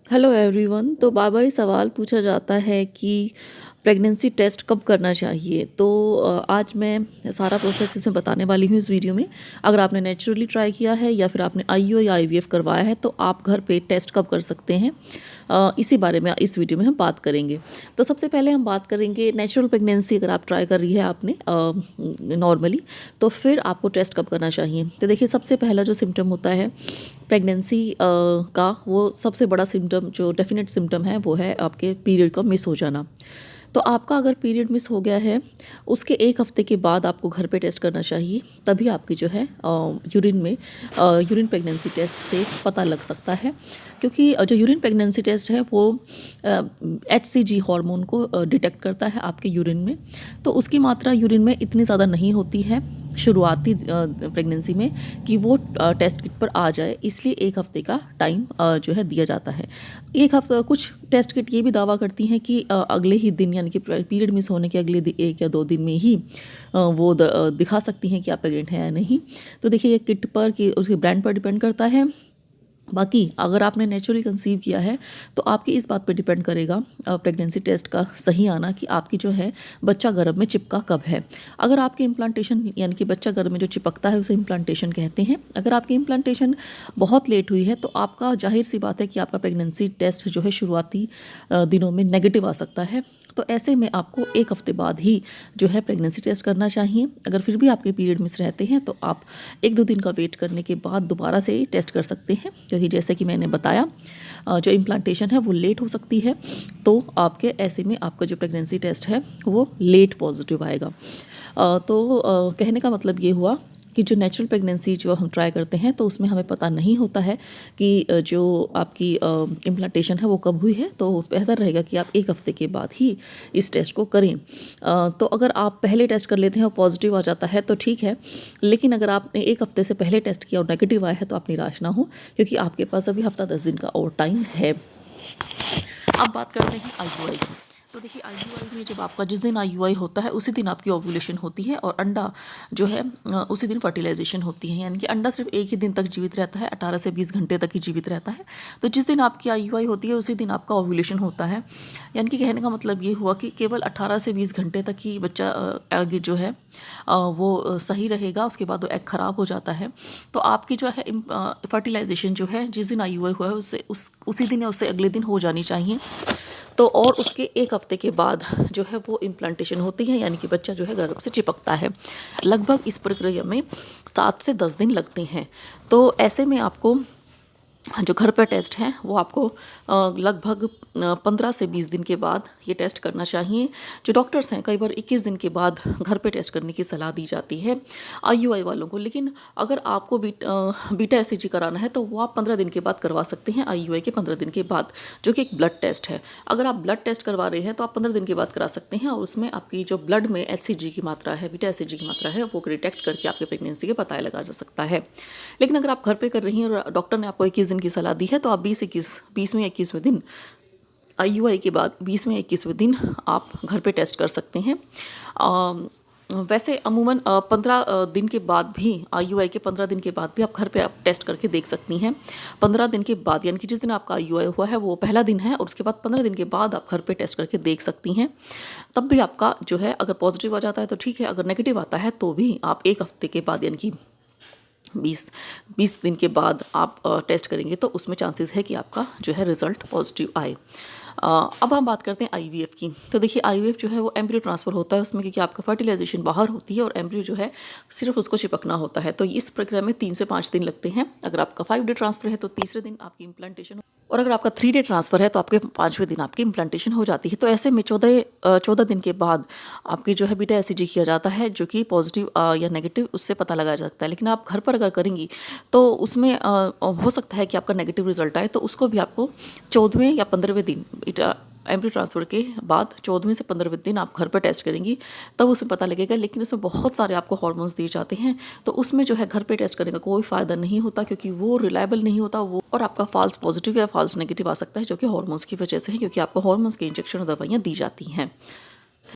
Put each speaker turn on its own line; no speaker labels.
Hello everyone. तो बार बार सवाल पूछा जाता है कि प्रेगनेंसी टेस्ट कब करना चाहिए। तो आज मैं सारा प्रोसेस इसमें बताने वाली हूँ इस वीडियो में। अगर आपने नेचुरली ट्राई किया है या फिर आपने आईयूआई या आईवीएफ करवाया है तो आप घर पे टेस्ट कब कर सकते हैं, इसी बारे में इस वीडियो में हम बात करेंगे। तो सबसे पहले हम बात करेंगे नेचुरल प्रेगनेंसी। अगर आप ट्राई कर रही है आपने नॉर्मली, तो फिर आपको टेस्ट कब करना चाहिए। तो देखिए, सबसे पहला जो सिम्टम होता है प्रेगनेंसी का, वो सबसे बड़ा सिम्टम जो डेफिनेट सिम्टम है वो है आपके पीरियड का मिस हो जाना। तो आपका अगर पीरियड मिस हो गया है, उसके 1 हफ्ते के बाद आपको घर पे टेस्ट करना चाहिए। तभी आपकी जो है यूरिन में यूरिन प्रेगनेंसी टेस्ट से पता लग सकता है। क्योंकि जो यूरिन प्रेगनेंसी टेस्ट है वो एचसीजी हार्मोन को डिटेक्ट करता है आपके यूरिन में। तो उसकी मात्रा यूरिन में इतनी ज़्यादा नहीं होती है शुरुआती प्रेगनेंसी में कि वो टेस्ट किट पर आ जाए, इसलिए 1 हफ्ते का टाइम जो है दिया जाता है। 1 हफ्ता कुछ टेस्ट किट ये भी दावा करती हैं कि अगले ही दिन, यानी कि पीरियड मिस होने के अगले 1 या 2 दिन में ही वो दिखा सकती हैं कि आप प्रेग्नेंट हैं या नहीं। तो देखिए, ये किट पर कि उसके ब्रांड पर डिपेंड करता है। बाकी अगर आपने नेचुरली कंसीव किया है तो आपकी इस बात पर डिपेंड करेगा प्रेगनेंसी टेस्ट का सही आना कि आपकी जो है बच्चा गर्भ में चिपका कब है। अगर आपकी इम्प्लांटेशन, यानी कि बच्चा गर्भ में जो चिपकता है उसे इम्प्लांटेशन कहते हैं, अगर आपकी इम्प्लांटेशन बहुत लेट हुई है तो आपका जाहिर सी बात है कि आपका प्रेगनेंसी टेस्ट जो है शुरुआती दिनों में नेगेटिव आ सकता है। तो ऐसे में आपको 1 हफ्ते बाद ही जो है प्रेगनेंसी टेस्ट करना चाहिए। अगर फिर भी आपके पीरियड मिस रहते हैं तो आप 1-2 दिन का वेट करने के बाद दोबारा से टेस्ट कर सकते हैं, क्योंकि जैसे कि मैंने बताया जो इम्प्लांटेशन है वो लेट हो सकती है। तो आपके ऐसे में आपका जो प्रेगनेंसी टेस्ट है वो लेट पॉजिटिव आएगा। कहने का मतलब ये हुआ कि जो नेचुरल प्रेगनेंसी जो हम ट्राई करते हैं तो उसमें हमें पता नहीं होता है कि जो आपकी इम्प्लांटेशन है वो कब हुई है। तो बेहतर रहेगा कि आप 1 हफ्ते के बाद ही इस टेस्ट को करें। तो अगर आप पहले टेस्ट कर लेते हैं और पॉजिटिव आ जाता है तो ठीक है, लेकिन अगर आपने 1 हफ्ते से पहले टेस्ट किया और नेगेटिव आया है तो आप निराश ना हो, क्योंकि आपके पास अभी हफ्ता 10 दिन का और टाइम है। अब बात करते हैं आईयूआई की। तो देखिए, आईयूआई में जब आपका जिस दिन आईयूआई होता है उसी दिन आपकी ओव्यूलेशन होती है और अंडा जो है उसी दिन फर्टिलाइजेशन होती है। यानी कि अंडा सिर्फ एक ही दिन तक जीवित रहता है, 18 से 20 घंटे तक ही जीवित रहता है। तो जिस दिन आपकी आईयूआई होती है उसी दिन आपका ओव्यूलेशन होता है। यानी कि कहने का मतलब ये हुआ कि केवल 18 से 20 घंटे तक ही बच्चा एग जो है वो सही रहेगा, उसके बाद वो एग खराब हो जाता है। तो आपकी जो है फर्टिलाइजेशन जो है जिस दिन आईयूआई हुआ है उससे उसी दिन या उससे अगले दिन हो जानी चाहिए। तो और उसके 1 हफ्ते के बाद जो है वो इम्प्लांटेशन होती है, यानी कि बच्चा जो है गर्भ से चिपकता है। लगभग इस प्रक्रिया में 7 से 10 दिन लगते हैं। तो ऐसे में आपको जो घर पर टेस्ट है वो आपको लगभग 15 से 20 दिन के बाद ये टेस्ट करना चाहिए। जो डॉक्टर्स हैं, कई बार 21 दिन के बाद घर पे टेस्ट करने की सलाह दी जाती है आईयूआई वालों को। लेकिन अगर आपको बीटा एससीजी कराना है तो वो आप 15 दिन के बाद करवा सकते हैं, आईयूआई के 15 दिन के बाद, जो कि एक ब्लड टेस्ट है। अगर आप ब्लड टेस्ट करवा रहे हैं तो आप 15 दिन के बाद करा सकते हैं, और उसमें आपकी जो ब्लड में एचसीजी की मात्रा है, बीटा एससीजी की मात्रा है, वो डिटेक्ट करके आपके प्रेगनेंसी के पता लगा जा सकता है। लेकिन अगर आप घर पे कर रही हैं और डॉक्टर ने आपको 21 दिन की सलाह दी है तो आप 20वें 21वें दिन आईयूआई के बाद 20वें 21वें दिन आप घर पे टेस्ट कर सकते हैं। वैसे अमूमन 15 दिन के बाद भी, आईयूआई के 15 दिन के बाद भी आप घर पे आप टेस्ट करके देख सकती हैं। 15 दिन के बाद, यानी कि जिस दिन आपका आईयूआई हुआ है वो पहला दिन है, और उसके बाद 15 दिन के बाद आप घर पे टेस्ट करके देख सकती हैं। तब भी आपका जो है अगर पॉजिटिव आ जाता है तो ठीक है, अगर नेगेटिव आता है तो भी आप 1 हफ्ते के बाद, यानी कि 20 दिन के बाद आप टेस्ट करेंगे तो उसमें चांसेस है कि आपका जो है रिज़ल्ट पॉजिटिव आए। अब हम बात करते हैं आईवीएफ की। तो देखिए, आईवीएफ जो है वो एम्ब्रियो ट्रांसफ़र होता है उसमें, क्योंकि आपका फर्टिलाइजेशन बाहर होती है और एम्ब्रियो जो है सिर्फ उसको चिपकना होता है। तो इस प्रक्रिया में 3 से 5 दिन लगते हैं। अगर आपका 5 डे ट्रांसफ़र है तो तीसरे दिन आपकी इम्प्लांटेशन, और अगर आपका 3 डे ट्रांसफ़र है तो आपके 5वें दिन आपकी इम्प्लांटेशन हो जाती है। तो ऐसे में 14 दिन के बाद आपकी जो है बीटा एससीजी किया जाता है, जो कि पॉजिटिव या नेगेटिव उससे पता लगाया जा सकता है। लेकिन आप घर पर अगर करेंगी तो उसमें हो सकता है कि आपका नेगेटिव रिजल्ट आए, तो उसको भी आपको 14वें या 15वें दिन एम्ब्रियो ट्रांसफ़र के बाद 14वें से 15वें दिन आप घर पर टेस्ट करेंगी, तब उसमें पता लगेगा। लेकिन उसमें बहुत सारे आपको हार्मोन्स दिए जाते हैं, तो उसमें जो है घर पे टेस्ट करने का कोई फ़ायदा नहीं होता, क्योंकि वो रिलायबल नहीं होता वो, और आपका फॉल्स पॉजिटिव या फॉल्स नेगेटिव आ सकता है, जो कि हार्मोन्स की वजह से है, क्योंकि आपको हार्मोन्स के इंजेक्शन और दवाइयाँ दी जाती हैं।